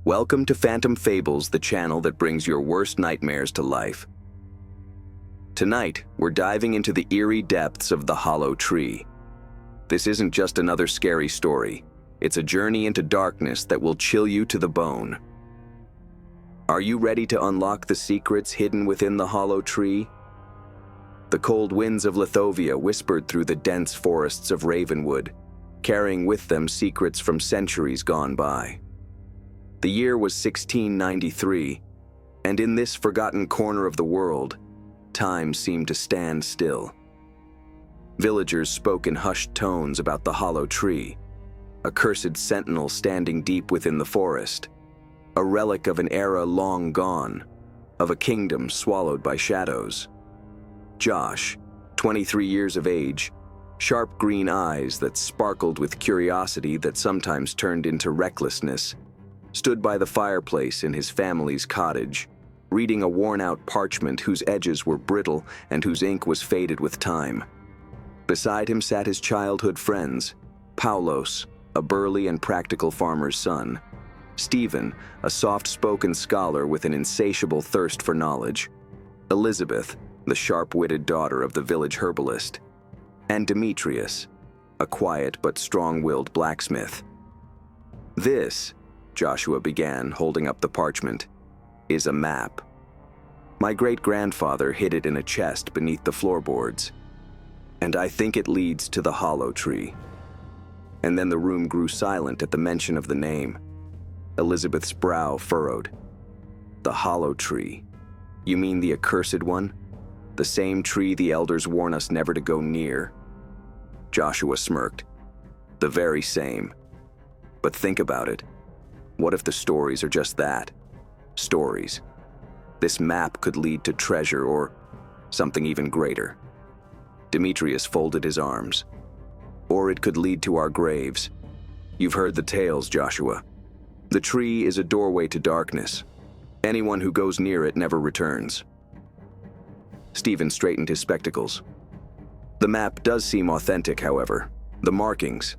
Welcome to Phantom Fables, the channel that brings your worst nightmares to life. Tonight, we're diving into the eerie depths of the Hollow Tree. This isn't just another scary story. It's a journey into darkness that will chill you to the bone. Are you ready to unlock the secrets hidden within the Hollow Tree? The cold winds of Lithovia whispered through the dense forests of Ravenwood, carrying with them secrets from centuries gone by. The year was 1693, and in this forgotten corner of the world, time seemed to stand still. Villagers spoke in hushed tones about the Hollow Tree, a cursed sentinel standing deep within the forest, a relic of an era long gone, of a kingdom swallowed by shadows. Josh, 23 years of age, sharp green eyes that sparkled with curiosity that sometimes turned into recklessness, stood by the fireplace in his family's cottage, reading a worn-out parchment whose edges were brittle and whose ink was faded with time. Beside him sat his childhood friends, Paulos, a burly and practical farmer's son, Stephen, a soft-spoken scholar with an insatiable thirst for knowledge, Elizabeth, the sharp-witted daughter of the village herbalist, and Demetrius, a quiet but strong-willed blacksmith. "This," Joshua began, holding up the parchment, "is a map. My great-grandfather hid it in a chest beneath the floorboards, and I think it leads to the Hollow Tree." And then the room grew silent at the mention of the name. Elizabeth's brow furrowed. "The Hollow Tree? You mean the accursed one? The same tree the elders warn us never to go near?" Joshua smirked. "The very same. But think about it. What if the stories are just that? Stories. This map could lead to treasure or something even greater." Demetrius folded his arms. "Or it could lead to our graves. You've heard the tales, Joshua. The tree is a doorway to darkness. Anyone who goes near it never returns." Stephen straightened his spectacles. "The map does seem authentic, however. The markings.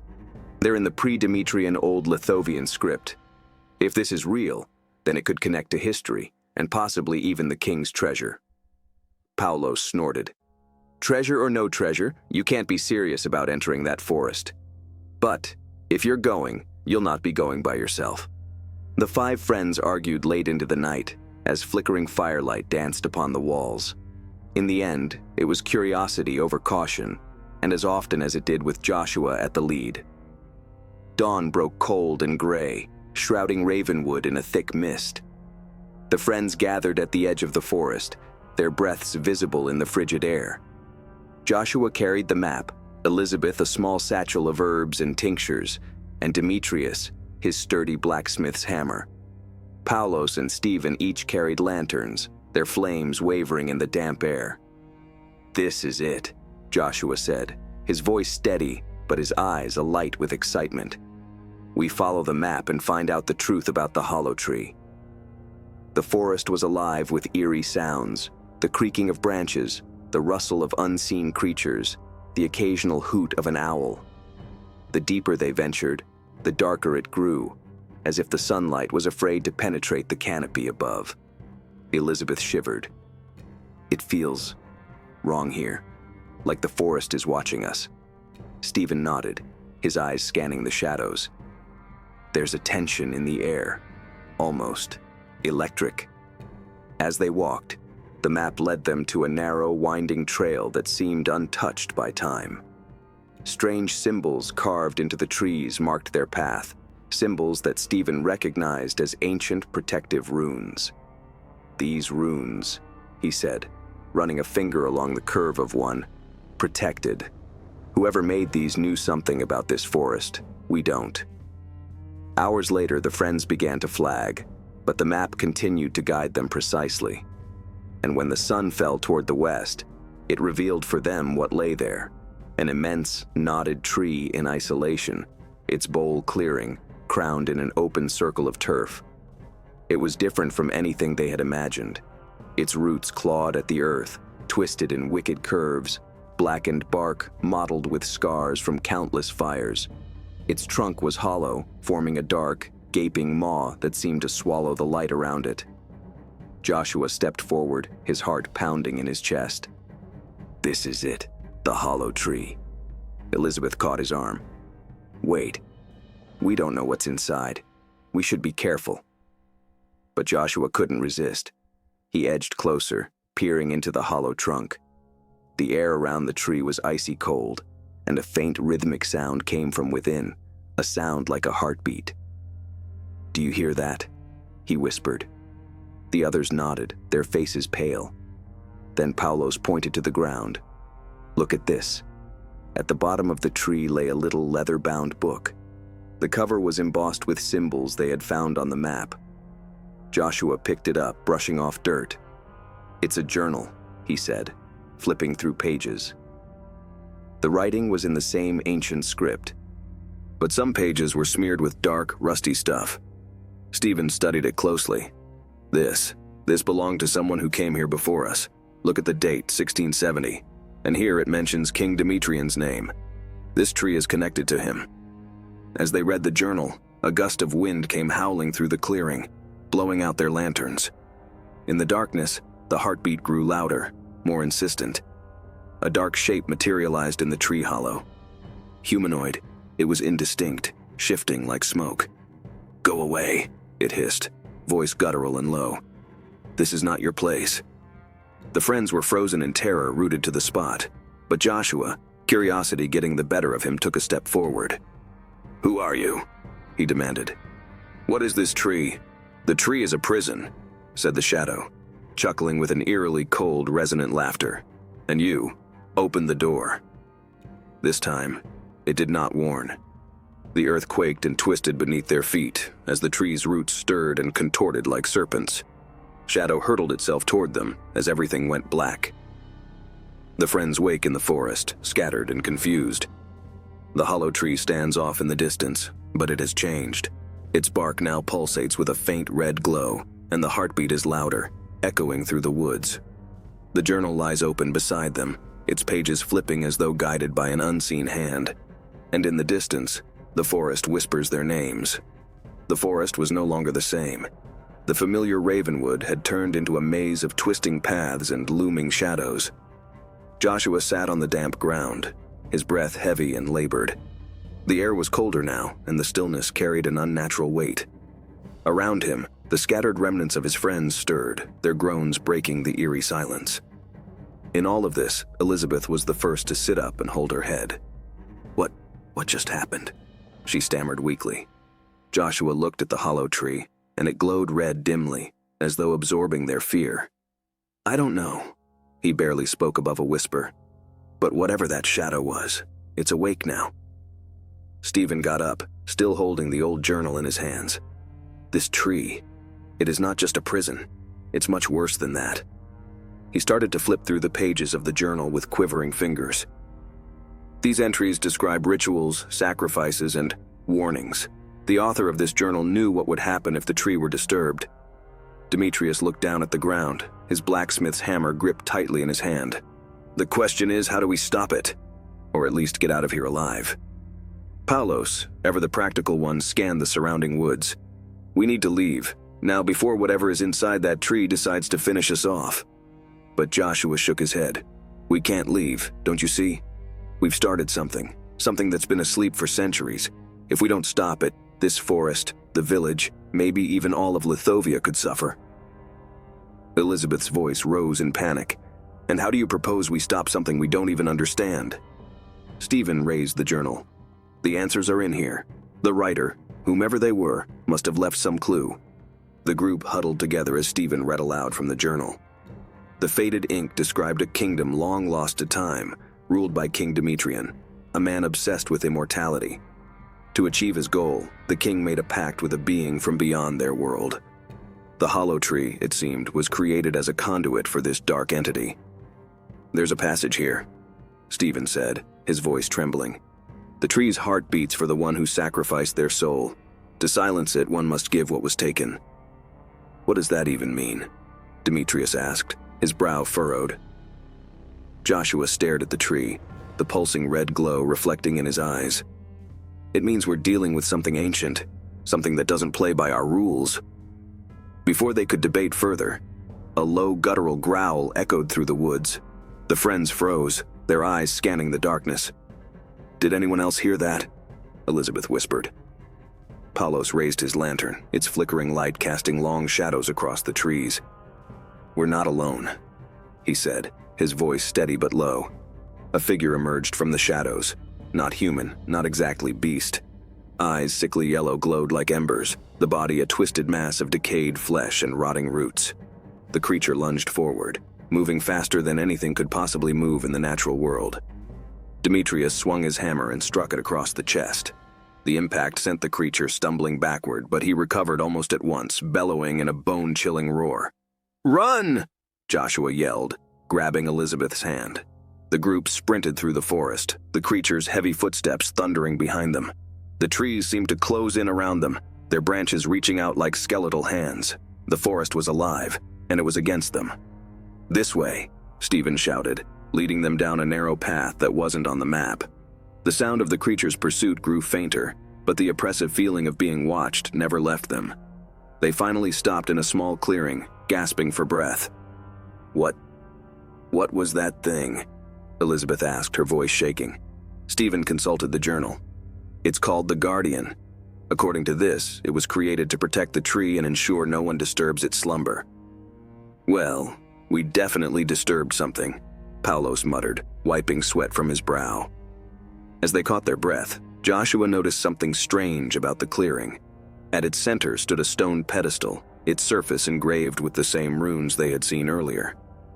They're in the pre-Demetrian Old Lithovian script. If this is real, then it could connect to history, and possibly even the king's treasure." Paulos snorted. "Treasure or no treasure, you can't be serious about entering that forest. But if you're going, you'll not be going by yourself." The five friends argued late into the night, as flickering firelight danced upon the walls. In the end, it was curiosity over caution, and as often as it did with Joshua at the lead. Dawn broke cold and gray, shrouding Ravenwood in a thick mist. The friends gathered at the edge of the forest, their breaths visible in the frigid air. Joshua carried the map, Elizabeth a small satchel of herbs and tinctures, and Demetrius his sturdy blacksmith's hammer. Paulos and Stephen each carried lanterns, their flames wavering in the damp air. "This is it," Joshua said, his voice steady, but his eyes alight with excitement. "We follow the map and find out the truth about the Hollow Tree." The forest was alive with eerie sounds, the creaking of branches, the rustle of unseen creatures, the occasional hoot of an owl. The deeper they ventured, the darker it grew, as if the sunlight was afraid to penetrate the canopy above. Elizabeth shivered. "It feels wrong here, like the forest is watching us." Stephen nodded, his eyes scanning the shadows. "There's a tension in the air, almost electric." As they walked, the map led them to a narrow, winding trail that seemed untouched by time. Strange symbols carved into the trees marked their path, symbols that Stephen recognized as ancient protective runes. "These runes," he said, running a finger along the curve of one, "protected. Whoever made these knew something about this forest. We don't." Hours later, the friends began to flag, but the map continued to guide them precisely. And when the sun fell toward the west, it revealed for them what lay there, an immense, knotted tree in isolation, its bole clearing, crowned in an open circle of turf. It was different from anything they had imagined. Its roots clawed at the earth, twisted in wicked curves, blackened bark mottled with scars from countless fires. Its trunk was hollow, forming a dark, gaping maw that seemed to swallow the light around it. Joshua stepped forward, his heart pounding in his chest. This is it, the hollow tree. Elizabeth caught his arm. Wait, we don't know what's inside. We should be careful. But Joshua couldn't resist. He edged closer, peering into the hollow trunk. The air around the tree was icy cold, and a faint rhythmic sound came from within, a sound like a heartbeat. Do you hear that? He whispered. The others nodded, their faces pale. Then Paulos pointed to the ground. Look at this. At the bottom of the tree lay a little leather-bound book. The cover was embossed with symbols they had found on the map. Joshua picked it up, brushing off dirt. It's a journal, he said, flipping through pages. The writing was in the same ancient script, but some pages were smeared with dark, rusty stuff. Stephen studied it closely. This belonged to someone who came here before us. Look at the date, 1670, and here it mentions King Demetrian's name. This tree is connected to him. As they read the journal, a gust of wind came howling through the clearing, blowing out their lanterns. In the darkness, the heartbeat grew louder, more insistent. A dark shape materialized in the tree hollow. Humanoid, it was indistinct, shifting like smoke. Go away, it hissed, voice guttural and low. This is not your place. The friends were frozen in terror, rooted to the spot, but Joshua, curiosity getting the better of him, took a step forward. Who are you? He demanded. What is this tree? The tree is a prison, said the shadow, chuckling with an eerily cold, resonant laughter. And you, open the door. This time, it did not warn. The earth quaked and twisted beneath their feet as the tree's roots stirred and contorted like serpents. Shadow hurtled itself toward them as everything went black. The friends wake in the forest, scattered and confused. The hollow tree stands off in the distance, but it has changed. Its bark now pulsates with a faint red glow, and the heartbeat is louder, echoing through the woods. The journal lies open beside them, its pages flipping as though guided by an unseen hand. And in the distance, the forest whispers their names. The forest was no longer the same. The familiar Ravenwood had turned into a maze of twisting paths and looming shadows. Joshua sat on the damp ground, his breath heavy and labored. The air was colder now, and the stillness carried an unnatural weight. Around him, the scattered remnants of his friends stirred, their groans breaking the eerie silence. In all of this, Elizabeth was the first to sit up and hold her head. What just happened? She stammered weakly. Joshua looked at the hollow tree, and it glowed red dimly, as though absorbing their fear. I don't know. He barely spoke above a whisper. But whatever that shadow was, it's awake now. Stephen got up, still holding the old journal in his hands. This tree, it is not just a prison. It's much worse than that. He started to flip through the pages of the journal with quivering fingers. These entries describe rituals, sacrifices, and warnings. The author of this journal knew what would happen if the tree were disturbed. Demetrius looked down at the ground, his blacksmith's hammer gripped tightly in his hand. The question is, how do we stop it? Or at least get out of here alive? Paulos, ever the practical one, scanned the surrounding woods. We need to leave, now before whatever is inside that tree decides to finish us off. But Joshua shook his head. We can't leave, don't you see? We've started something that's been asleep for centuries. If we don't stop it, this forest, the village, maybe even all of Lithovia could suffer. Elizabeth's voice rose in panic. And how do you propose we stop something we don't even understand? Stephen raised the journal. The answers are in here. The writer, whomever they were, must have left some clue. The group huddled together as Stephen read aloud from the journal. The faded ink described a kingdom long lost to time, ruled by King Demetrian, a man obsessed with immortality. To achieve his goal, the king made a pact with a being from beyond their world. The hollow tree, it seemed, was created as a conduit for this dark entity. There's a passage here, Stephen said, his voice trembling. The tree's heart beats for the one who sacrificed their soul. To silence it, one must give what was taken. What does that even mean? Demetrius asked, his brow furrowed. Joshua stared at the tree, the pulsing red glow reflecting in his eyes. It means we're dealing with something ancient. something that doesn't play by our rules. Before they could debate further, a low guttural growl echoed through the woods. The friends froze, their eyes scanning the darkness. "Did anyone else hear that?" Elizabeth whispered. Paulos raised his lantern, its flickering light casting long shadows across the trees. "We're not alone," he said, his voice steady but low. A figure emerged from the shadows. Not human, not exactly beast. Eyes sickly yellow glowed like embers, the body a twisted mass of decayed flesh and rotting roots. The creature lunged forward, moving faster than anything could possibly move in the natural world. Demetrius swung his hammer and struck it across the chest. The impact sent the creature stumbling backward, but he recovered almost at once, bellowing in a bone-chilling roar. "Run!" Joshua yelled, grabbing Elizabeth's hand. The group sprinted through the forest, the creature's heavy footsteps thundering behind them. The trees seemed to close in around them, their branches reaching out like skeletal hands. The forest was alive, and it was against them. "This way," Stephen shouted, leading them down a narrow path that wasn't on the map. The sound of the creature's pursuit grew fainter, but the oppressive feeling of being watched never left them. They finally stopped in a small clearing, gasping for breath. What was that thing?" Elizabeth asked, her voice shaking. Stephen consulted the journal. "It's called the Guardian. According to this, it was created to protect the tree and ensure no one disturbs its slumber." "Well, we definitely disturbed something," Paulos muttered, wiping sweat from his brow. As they caught their breath, Joshua noticed something strange about the clearing. At its center stood a stone pedestal, its surface engraved with the same runes they had seen earlier.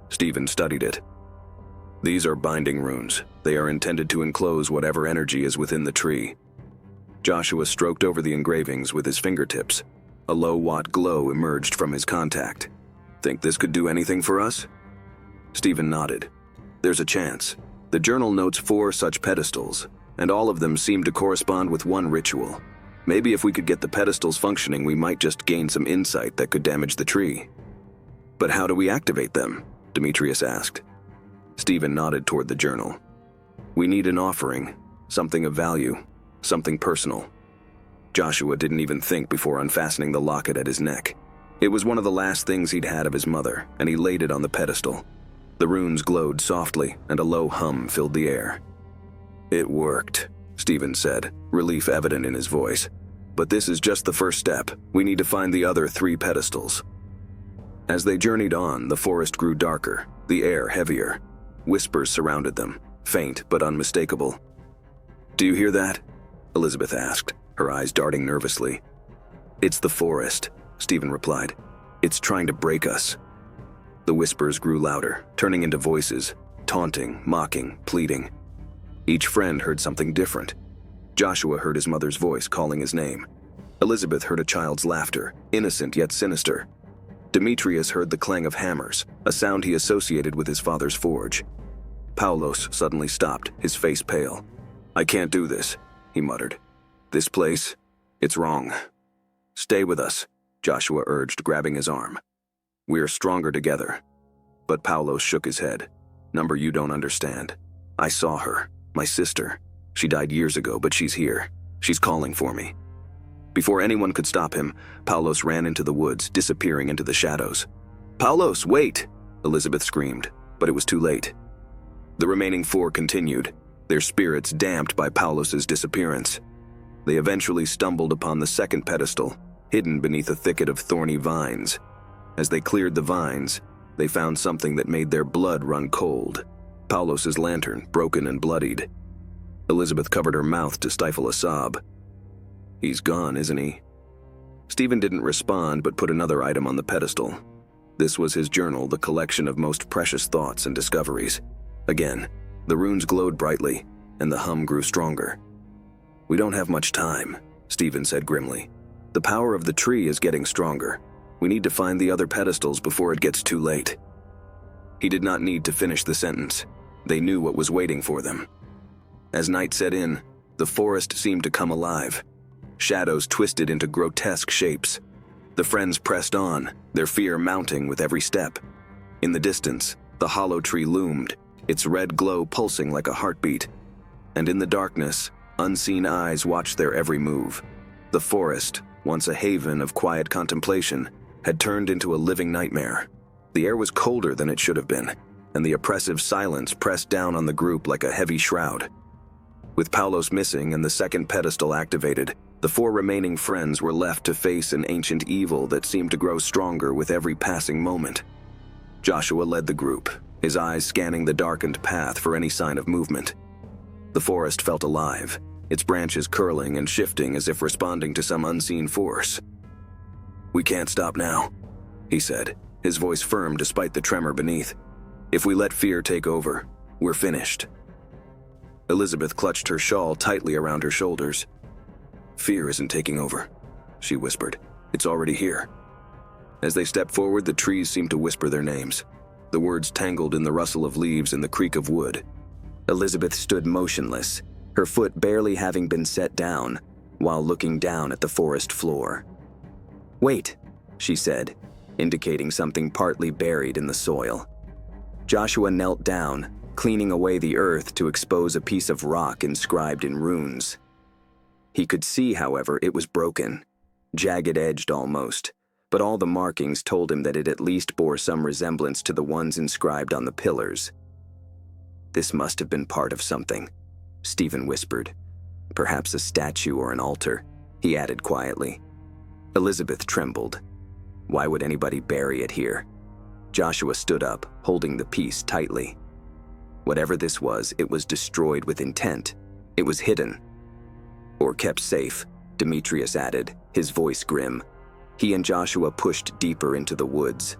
Stephen studied it. "These are binding runes. They are intended to enclose whatever energy is within the tree." Joshua stroked over the engravings with his fingertips. A low-watt glow emerged from his contact. "Think this could do anything for us?" Stephen nodded. "There's a chance. The journal notes 4 such pedestals, and all of them seem to correspond with one ritual. Maybe if we could get the pedestals functioning, we might just gain some insight that could damage the tree." "But how do we activate them?" Demetrius asked. Stephen nodded toward the journal. "We need an offering, something of value, something personal." Joshua didn't even think before unfastening the locket at his neck. It was one of the last things he'd had of his mother, and he laid it on the pedestal. The runes glowed softly, and a low hum filled the air. "It worked," Stephen said, relief evident in his voice. "But this is just the first step. We need to find the other 3 pedestals." As they journeyed on, the forest grew darker, the air heavier. Whispers surrounded them, faint but unmistakable. "Do you hear that?" Elizabeth asked, her eyes darting nervously. "It's the forest," Stephen replied. "It's trying to break us." The whispers grew louder, turning into voices, taunting, mocking, pleading. Each friend heard something different. Joshua heard his mother's voice calling his name. Elizabeth heard a child's laughter, innocent yet sinister. Demetrius heard the clang of hammers, a sound he associated with his father's forge. Paulos suddenly stopped, his face pale. "I can't do this," he muttered. "This place, it's wrong." "Stay with us," Joshua urged, grabbing his arm. "We are stronger together." But Paulos shook his head. "Number, you don't understand. I saw her, my sister. She died years ago, but she's here. She's calling for me." Before anyone could stop him, Paulos ran into the woods, disappearing into the shadows. "Paulos, wait!" Elizabeth screamed, but it was too late. The remaining 4 continued, their spirits damped by Paulos's disappearance. They eventually stumbled upon the second pedestal, hidden beneath a thicket of thorny vines. As they cleared the vines, they found something that made their blood run cold. Paulos's lantern, broken and bloodied. Elizabeth covered her mouth to stifle a sob. "He's gone, isn't he?" Stephen didn't respond but put another item on the pedestal. This was his journal, the collection of most precious thoughts and discoveries. Again, the runes glowed brightly, and the hum grew stronger. "We don't have much time," Stephen said grimly. "The power of the tree is getting stronger. We need to find the other pedestals before it gets too late." He did not need to finish the sentence. They knew what was waiting for them. As night set in, the forest seemed to come alive. Shadows twisted into grotesque shapes. The friends pressed on, their fear mounting with every step. In the distance, the hollow tree loomed, its red glow pulsing like a heartbeat. And in the darkness, unseen eyes watched their every move. The forest, once a haven of quiet contemplation, had turned into a living nightmare. The air was colder than it should have been, and the oppressive silence pressed down on the group like a heavy shroud. With Paulos missing and the second pedestal activated, the 4 remaining friends were left to face an ancient evil that seemed to grow stronger with every passing moment. Joshua led the group, his eyes scanning the darkened path for any sign of movement. The forest felt alive, its branches curling and shifting as if responding to some unseen force. "We can't stop now," he said, his voice firm despite the tremor beneath. "If we let fear take over, we're finished." Elizabeth clutched her shawl tightly around her shoulders. "Fear isn't taking over," she whispered. "It's already here." As they stepped forward, the trees seemed to whisper their names. The words tangled in the rustle of leaves and the creak of wood. Elizabeth stood motionless, her foot barely having been set down, while looking down at the forest floor. "Wait," she said, indicating something partly buried in the soil. Joshua knelt down, cleaning away the earth to expose a piece of rock inscribed in runes. He could see, however, it was broken, jagged-edged almost, but all the markings told him that it at least bore some resemblance to the ones inscribed on the pillars. "This must have been part of something," Stephen whispered. "Perhaps a statue or an altar," he added quietly. Elizabeth trembled. Why would anybody bury it here? Joshua stood up, holding the piece tightly. Whatever this was, it was destroyed with intent. It was hidden. "Or kept safe," Demetrius added, his voice grim. He and Joshua pushed deeper into the woods.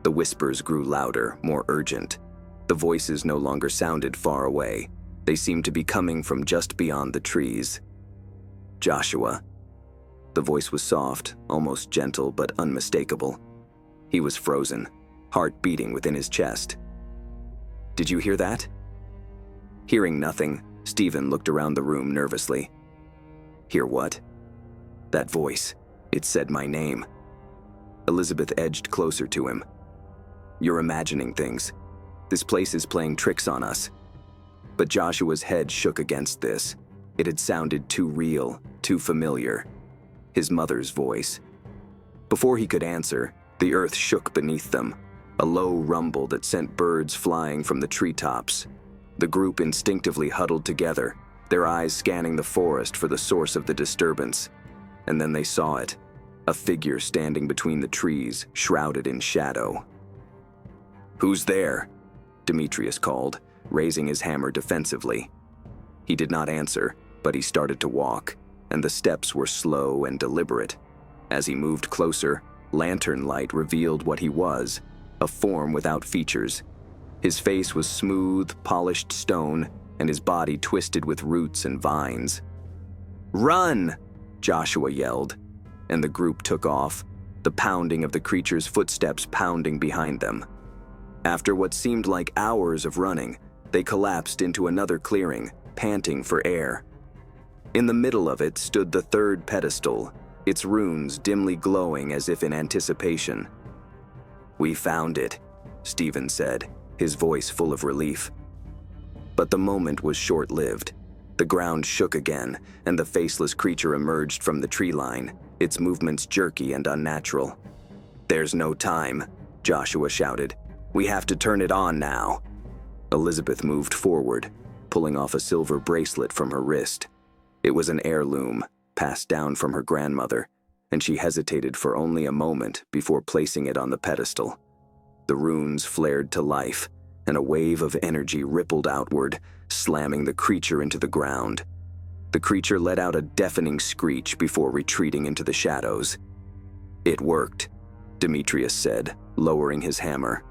The whispers grew louder, more urgent. The voices no longer sounded far away. They seemed to be coming from just beyond the trees. "Joshua." The voice was soft, almost gentle, but unmistakable. He was frozen, heart beating within his chest. "Did you hear that?" Hearing nothing, Stephen looked around the room nervously. "Hear what?" "That voice. It said my name." Elizabeth edged closer to him. "You're imagining things. This place is playing tricks on us." But Joshua's head shook against this. It had sounded too real, too familiar. His mother's voice. Before he could answer, the earth shook beneath them, a low rumble that sent birds flying from the treetops. The group instinctively huddled together, their eyes scanning the forest for the source of the disturbance. And then they saw it, a figure standing between the trees, shrouded in shadow. "Who's there?" Demetrius called, raising his hammer defensively. He did not answer, but he started to walk, and the steps were slow and deliberate. As he moved closer, lantern light revealed what he was, a form without features. His face was smooth, polished stone, and his body twisted with roots and vines. "Run!" Joshua yelled, and the group took off, the pounding of the creature's footsteps pounding behind them. After what seemed like hours of running, they collapsed into another clearing, panting for air. In the middle of it stood the third pedestal, its runes dimly glowing as if in anticipation. "We found it," Stephen said, his voice full of relief. But the moment was short-lived. The ground shook again, and the faceless creature emerged from the tree line, its movements jerky and unnatural. "There's no time," Joshua shouted. "We have to turn it on now." Elizabeth moved forward, pulling off a silver bracelet from her wrist. It was an heirloom, passed down from her grandmother, and she hesitated for only a moment before placing it on the pedestal. The runes flared to life, and a wave of energy rippled outward, slamming the creature into the ground. The creature let out a deafening screech before retreating into the shadows. "It worked," Demetrius said, lowering his hammer.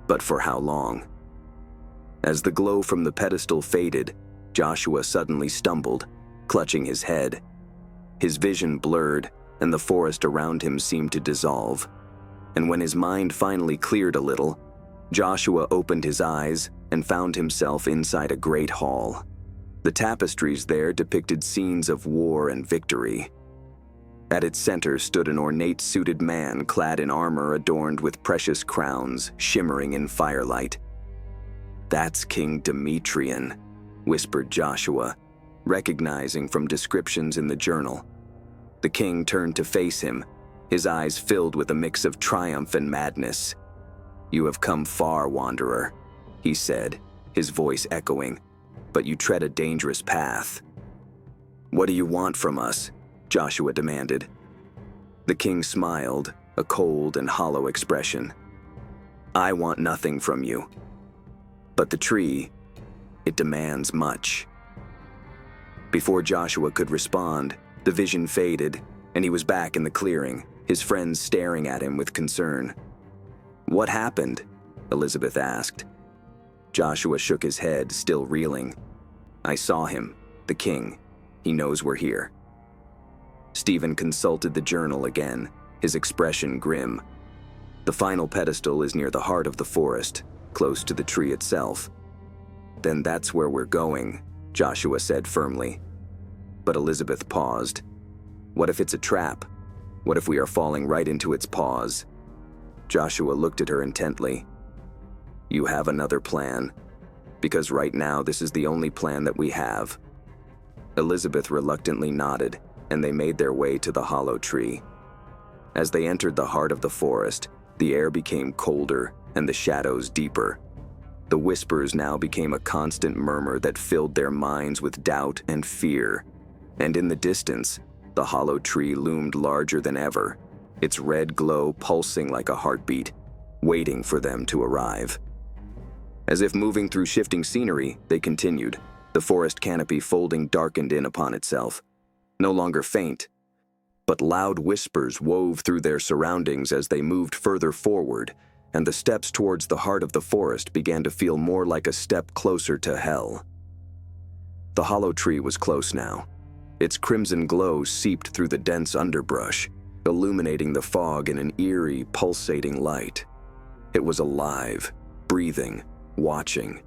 "But for how long?" As the glow from the pedestal faded, Joshua suddenly stumbled, clutching his head. His vision blurred, and the forest around him seemed to dissolve. And when his mind finally cleared a little, Joshua opened his eyes and found himself inside a great hall. The tapestries there depicted scenes of war and victory. At its center stood an ornate suited man clad in armor adorned with precious crowns, shimmering in firelight. "That's King Demetrian," whispered Joshua, recognizing from descriptions in the journal. The king turned to face him, his eyes filled with a mix of triumph and madness. "You have come far, wanderer," he said, his voice echoing, "but you tread a dangerous path." "What do you want from us?" Joshua demanded. The king smiled, a cold and hollow expression. "I want nothing from you. But the tree, it demands much." Before Joshua could respond, the vision faded, and he was back in the clearing, his friends staring at him with concern. "What happened?" Elizabeth asked. Joshua shook his head, still reeling. "I saw him, the king. He knows we're here." Stephen consulted the journal again, his expression grim. "The final pedestal is near the heart of the forest, close to the tree itself." "Then that's where we're going," Joshua said firmly. But Elizabeth paused. "What if it's a trap? What if we are falling right into its paws?" Joshua looked at her intently. "You have another plan? Because right now this is the only plan that we have." Elizabeth reluctantly nodded, and they made their way to the hollow tree. As they entered the heart of the forest, the air became colder and the shadows deeper. The whispers now became a constant murmur that filled their minds with doubt and fear. And in the distance, the hollow tree loomed larger than ever, its red glow pulsing like a heartbeat, waiting for them to arrive. As if moving through shifting scenery, they continued, the forest canopy folding darkened in upon itself. No longer faint, but loud whispers wove through their surroundings as they moved further forward, and the steps towards the heart of the forest began to feel more like a step closer to hell. The hollow tree was close now. Its crimson glow seeped through the dense underbrush, illuminating the fog in an eerie, pulsating light. It was alive, breathing, watching.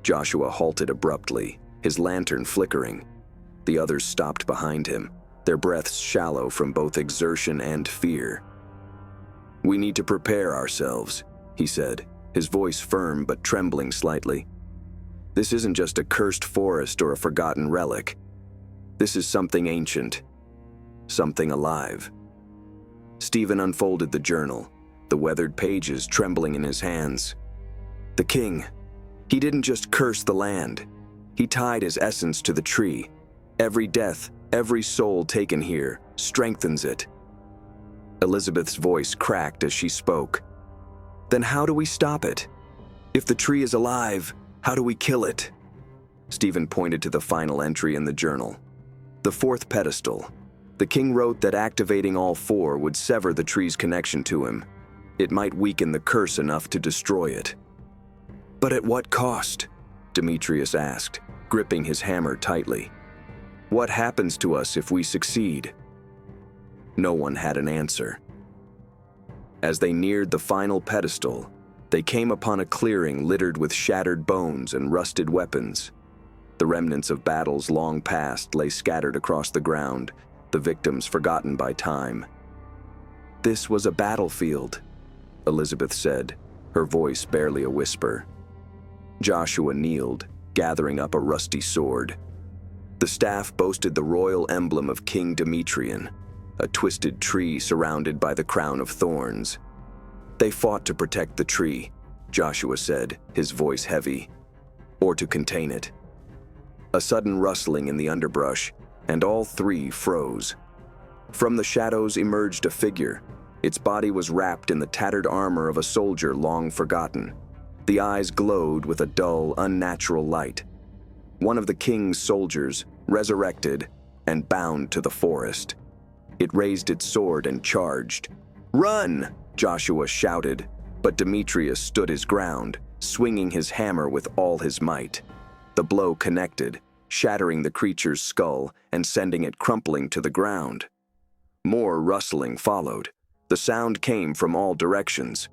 Joshua halted abruptly, his lantern flickering. The others stopped behind him, their breaths shallow from both exertion and fear. "We need to prepare ourselves," he said, his voice firm but trembling slightly. "This isn't just a cursed forest or a forgotten relic. This is something ancient, something alive." Stephen unfolded the journal, the weathered pages trembling in his hands. "The king, he didn't just curse the land. He tied his essence to the tree. Every death, every soul taken here, strengthens it." Elizabeth's voice cracked as she spoke. "Then how do we stop it? If the tree is alive, how do we kill it?" Stephen pointed to the final entry in the journal. The fourth pedestal. The king wrote that activating all four would sever the tree's connection to him. It might weaken the curse enough to destroy it. "But at what cost?" Demetrius asked, gripping his hammer tightly. "What happens to us if we succeed?" No one had an answer. As they neared the final pedestal, they came upon a clearing littered with shattered bones and rusted weapons. The remnants of battles long past lay scattered across the ground, the victims forgotten by time. "This was a battlefield," Elizabeth said, her voice barely a whisper. Joshua kneeled, gathering up a rusty sword. The staff boasted the royal emblem of King Demetrian, a twisted tree surrounded by the crown of thorns. "They fought to protect the tree," Joshua said, his voice heavy, "or to contain it." A sudden rustling in the underbrush, and all three froze. From the shadows emerged a figure. Its body was wrapped in the tattered armor of a soldier long forgotten. The eyes glowed with a dull, unnatural light. One of the king's soldiers, resurrected and bound to the forest. It raised its sword and charged. "Run!" Joshua shouted, but Demetrius stood his ground, swinging his hammer with all his might. The blow connected, shattering the creature's skull and sending it crumpling to the ground. More rustling followed. The sound came from all directions.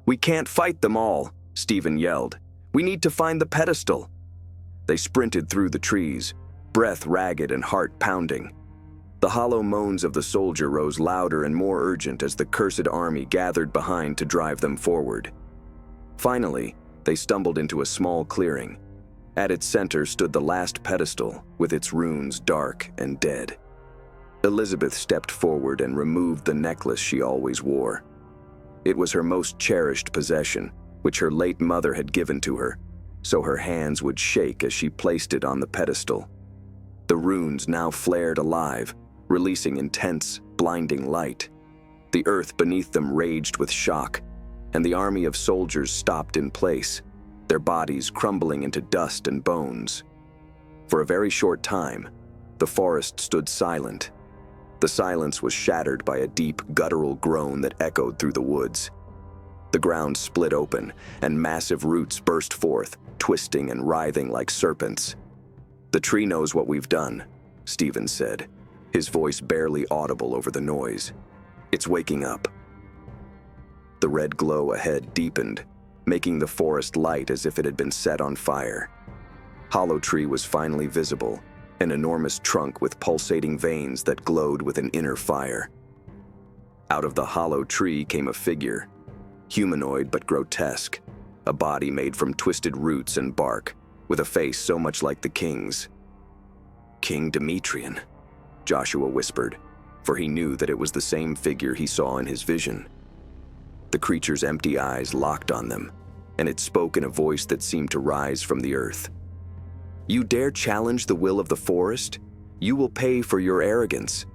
"We can't fight them all," Stephen yelled. "We need to find the pedestal." They sprinted through the trees, breath ragged and heart pounding. The hollow moans of the soldier rose louder and more urgent as the cursed army gathered behind to drive them forward. Finally, they stumbled into a small clearing. At its center stood the last pedestal, with its runes dark and dead. Elizabeth stepped forward and removed the necklace she always wore. It was her most cherished possession, which her late mother had given to her, so her hands would shake as she placed it on the pedestal. The runes now flared alive, releasing intense, blinding light. The earth beneath them raged with shock, and the army of soldiers stopped in place, their bodies crumbling into dust and bones. For a very short time, the forest stood silent. The silence was shattered by a deep, guttural groan that echoed through the woods. The ground split open, and massive roots burst forth, twisting and writhing like serpents. "The tree knows what we've done," Stephen said, his voice barely audible over the noise. "It's waking up." The red glow ahead deepened, making the forest light as if it had been set on fire. Hollow Tree was finally visible, an enormous trunk with pulsating veins that glowed with an inner fire. Out of the hollow tree came a figure, humanoid but grotesque, a body made from twisted roots and bark, with a face so much like the king's. "King Demetrian," Joshua whispered, for he knew that it was the same figure he saw in his vision. The creature's empty eyes locked on them, and it spoke in a voice that seemed to rise from the earth. "You dare challenge the will of the forest? You will pay for your arrogance."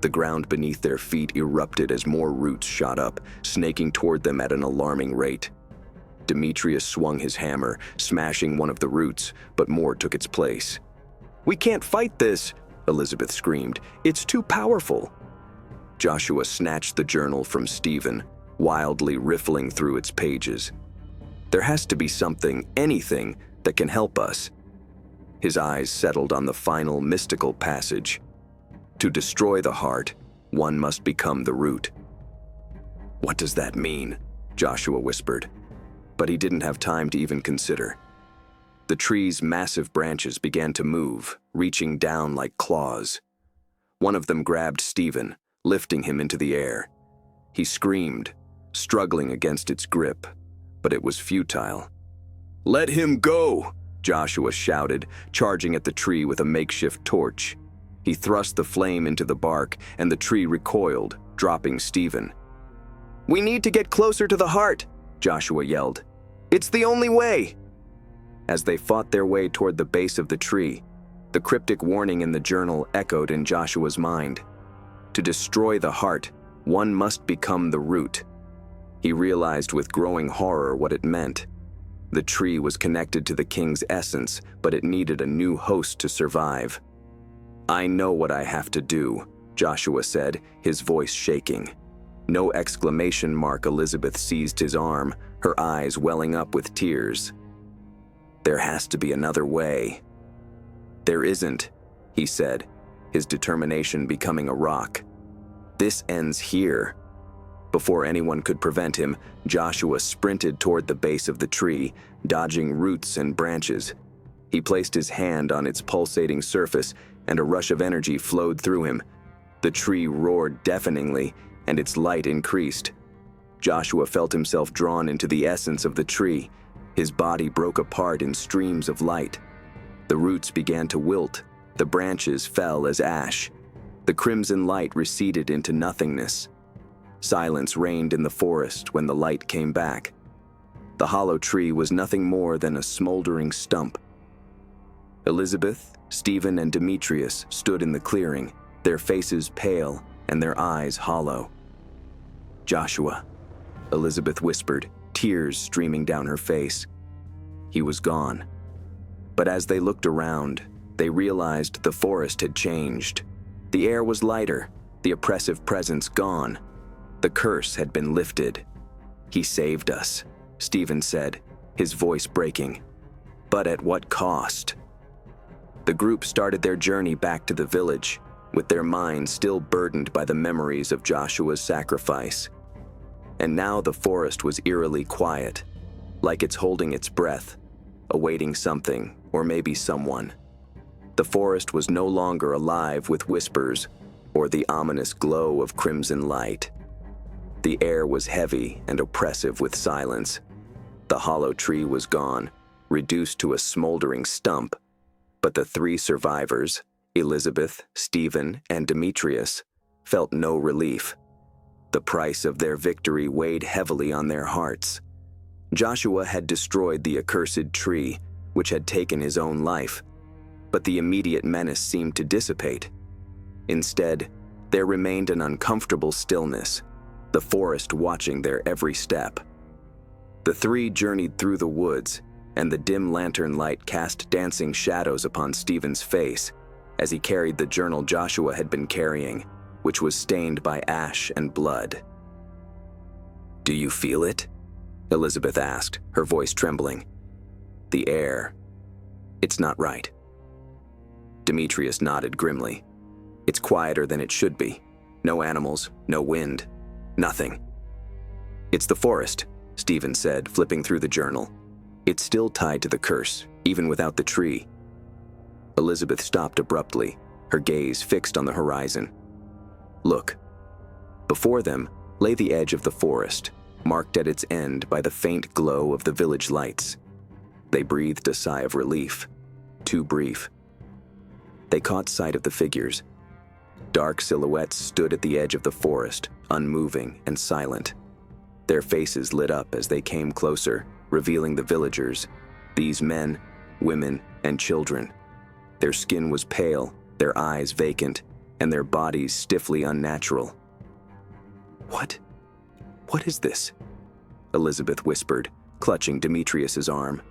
The ground beneath their feet erupted as more roots shot up, snaking toward them at an alarming rate. Demetrius swung his hammer, smashing one of the roots, but more took its place. "We can't fight this," Elizabeth screamed. "It's too powerful." Joshua snatched the journal from Stephen, wildly riffling through its pages. "There has to be something, anything, that can help us." His eyes settled on the final mystical passage. "To destroy the heart, one must become the root." "What does that mean?" Joshua whispered, but he didn't have time to even consider. The tree's massive branches began to move, reaching down like claws. One of them grabbed Stephen, lifting him into the air. He screamed, struggling against its grip, but it was futile. "Let him go!" Joshua shouted, charging at the tree with a makeshift torch. He thrust the flame into the bark, and the tree recoiled, dropping Stephen. "We need to get closer to the heart," Joshua yelled. "It's the only way!" As they fought their way toward the base of the tree, the cryptic warning in the journal echoed in Joshua's mind. To destroy the heart, one must become the root. He realized with growing horror what it meant. The tree was connected to the king's essence, but it needed a new host to survive. "I know what I have to do," Joshua said, his voice shaking. No exclamation mark. Elizabeth seized his arm, her eyes welling up with tears. "There has to be another way." "There isn't," he said, his determination becoming a rock. "This ends here." Before anyone could prevent him, Joshua sprinted toward the base of the tree, dodging roots and branches. He placed his hand on its pulsating surface, and a rush of energy flowed through him. The tree roared deafeningly, and its light increased. Joshua felt himself drawn into the essence of the tree. His body broke apart in streams of light. The roots began to wilt, the branches fell as ash. The crimson light receded into nothingness. Silence reigned in the forest when the light came back. The hollow tree was nothing more than a smoldering stump. Elizabeth, Stephen, and Demetrius stood in the clearing, their faces pale and their eyes hollow. "Joshua," Elizabeth whispered, tears streaming down her face. He was gone. But as they looked around, they realized the forest had changed. The air was lighter, the oppressive presence gone. The curse had been lifted. "He saved us," Stephen said, his voice breaking. "But at what cost?" The group started their journey back to the village, with their minds still burdened by the memories of Joshua's sacrifice. And now the forest was eerily quiet, like it's holding its breath, awaiting something, or maybe someone. The forest was no longer alive with whispers or the ominous glow of crimson light. The air was heavy and oppressive with silence. The hollow tree was gone, reduced to a smoldering stump, but the three survivors, Elizabeth, Stephen, and Demetrius felt no relief. The price of their victory weighed heavily on their hearts. Joshua had destroyed the accursed tree, which had taken his own life, but the immediate menace seemed to dissipate. Instead, there remained an uncomfortable stillness, the forest watching their every step. The three journeyed through the woods, and the dim lantern light cast dancing shadows upon Stephen's face as he carried the journal Joshua had been carrying, which was stained by ash and blood. "Do you feel it?" Elizabeth asked, her voice trembling. "The air. It's not right." Demetrius nodded grimly. "It's quieter than it should be. No animals, no wind, nothing." "It's the forest," Stephen said, flipping through the journal. "It's still tied to the curse, even without the tree." Elizabeth stopped abruptly, her gaze fixed on the horizon. "Look." Before them lay the edge of the forest, marked at its end by the faint glow of the village lights. They breathed a sigh of relief, too brief. They caught sight of the figures. Dark silhouettes stood at the edge of the forest, unmoving and silent. Their faces lit up as they came closer, revealing the villagers, these men, women, and children. Their skin was pale, their eyes vacant, and their bodies stiffly unnatural. What is this?" Elizabeth whispered, clutching Demetrius's arm.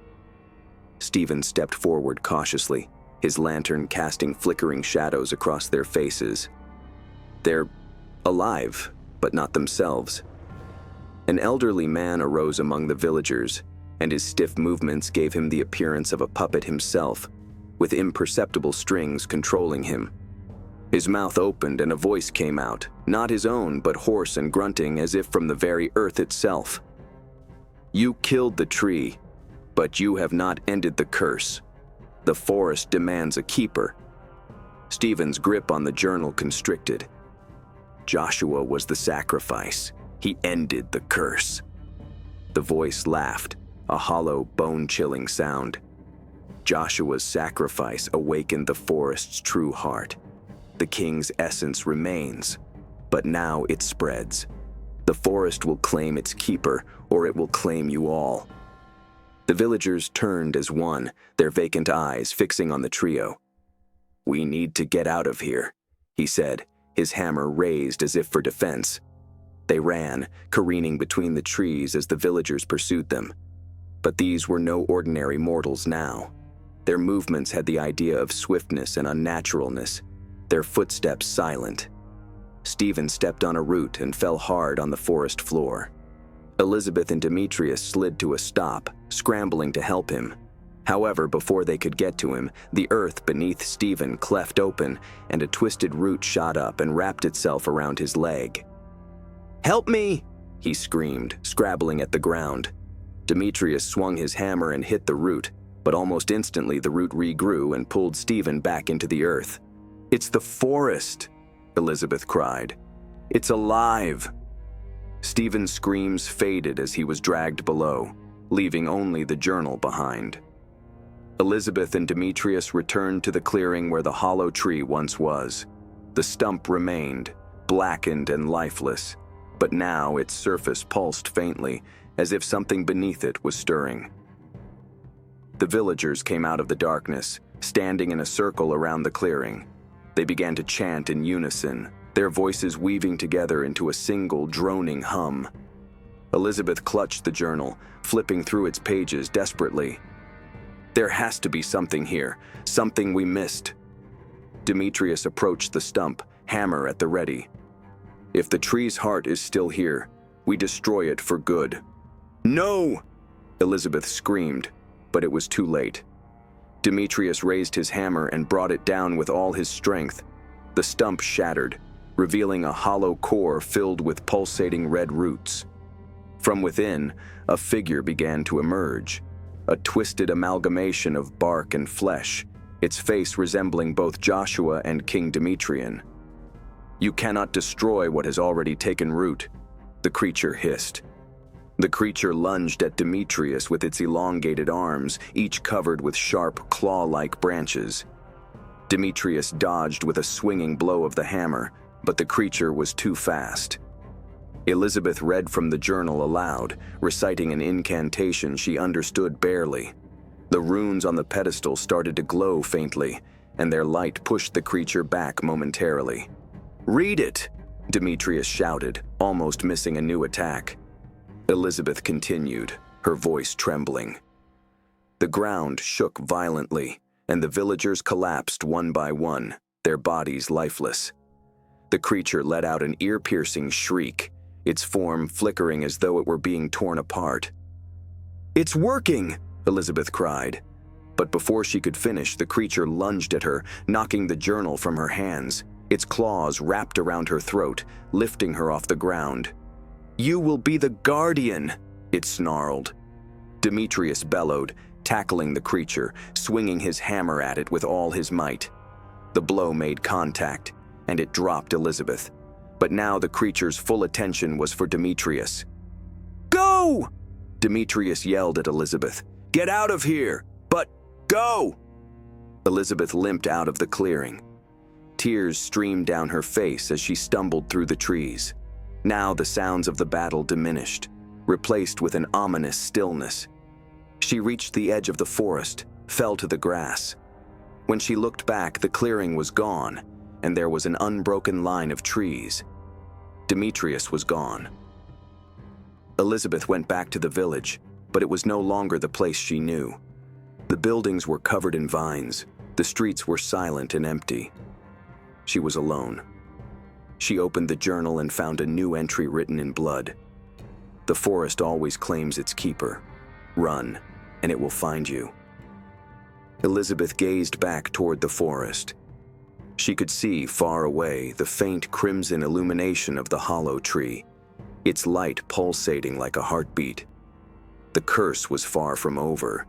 Stephen stepped forward cautiously, his lantern casting flickering shadows across their faces. "They're alive, but not themselves." An elderly man arose among the villagers, and his stiff movements gave him the appearance of a puppet himself, with imperceptible strings controlling him. His mouth opened and a voice came out, not his own, but hoarse and grunting as if from the very earth itself. "You killed the tree, but you have not ended the curse. The forest demands a keeper." Stephen's grip on the journal constricted. Joshua was the sacrifice. He ended the curse. The voice laughed, a hollow, bone-chilling sound. Joshua's sacrifice awakened the forest's true heart. The king's essence remains, but now it spreads. The forest will claim its keeper, or it will claim you all. The villagers turned as one, their vacant eyes fixing on the trio. "We need to get out of here," he said, his hammer raised as if for defense. They ran, careening between the trees as the villagers pursued them. But these were no ordinary mortals now. Their movements had the idea of swiftness and unnaturalness, their footsteps silent. Stephen stepped on a root and fell hard on the forest floor. Elizabeth and Demetrius slid to a stop, scrambling to help him. However, before they could get to him, the earth beneath Stephen cleft open, and a twisted root shot up and wrapped itself around his leg. "Help me!" he screamed, scrabbling at the ground. Demetrius swung his hammer and hit the root, but almost instantly the root regrew and pulled Stephen back into the earth. "It's the forest!" Elizabeth cried. "It's alive!" Stephen's screams faded as he was dragged below, leaving only the journal behind. Elizabeth and Demetrius returned to the clearing where the hollow tree once was. The stump remained, blackened and lifeless, but now its surface pulsed faintly, as if something beneath it was stirring. The villagers came out of the darkness, standing in a circle around the clearing. They began to chant in unison, their voices weaving together into a single droning hum. Elizabeth clutched the journal, flipping through its pages desperately. "There has to be something here, something we missed." Demetrius approached the stump, hammer at the ready. "If the tree's heart is still here, we destroy it for good." "No!" Elizabeth screamed, but it was too late. Demetrius raised his hammer and brought it down with all his strength. The stump shattered, revealing a hollow core filled with pulsating red roots. From within, a figure began to emerge, a twisted amalgamation of bark and flesh, its face resembling both Joshua and King Demetrian. "You cannot destroy what has already taken root," the creature hissed. The creature lunged at Demetrius with its elongated arms, each covered with sharp, claw-like branches. Demetrius dodged with a swinging blow of the hammer, but the creature was too fast. Elizabeth read from the journal aloud, reciting an incantation she understood barely. The runes on the pedestal started to glow faintly, and their light pushed the creature back momentarily. "Read it!" Demetrius shouted, almost missing a new attack. Elizabeth continued, her voice trembling. The ground shook violently, and the villagers collapsed one by one, their bodies lifeless. The creature let out an ear-piercing shriek, its form flickering as though it were being torn apart. "It's working!" Elizabeth cried. But before she could finish, the creature lunged at her, knocking the journal from her hands. Its claws wrapped around her throat, lifting her off the ground. "You will be the guardian!" it snarled. Demetrius bellowed, tackling the creature, swinging his hammer at it with all his might. The blow made contact, and it dropped Elizabeth. But now the creature's full attention was for Demetrius. "Go!" Demetrius yelled at Elizabeth. "Get out of here! But go!" Elizabeth limped out of the clearing. Tears streamed down her face as she stumbled through the trees. Now the sounds of the battle diminished, replaced with an ominous stillness. She reached the edge of the forest, fell to the grass. When she looked back, the clearing was gone, and there was an unbroken line of trees. Demetrius was gone. Elizabeth went back to the village, but it was no longer the place she knew. The buildings were covered in vines. The streets were silent and empty. She was alone. She opened the journal and found a new entry written in blood. "The forest always claims its keeper. Run, and it will find you." Elizabeth gazed back toward the forest. She could see, far away, the faint crimson illumination of the hollow tree, its light pulsating like a heartbeat. The curse was far from over.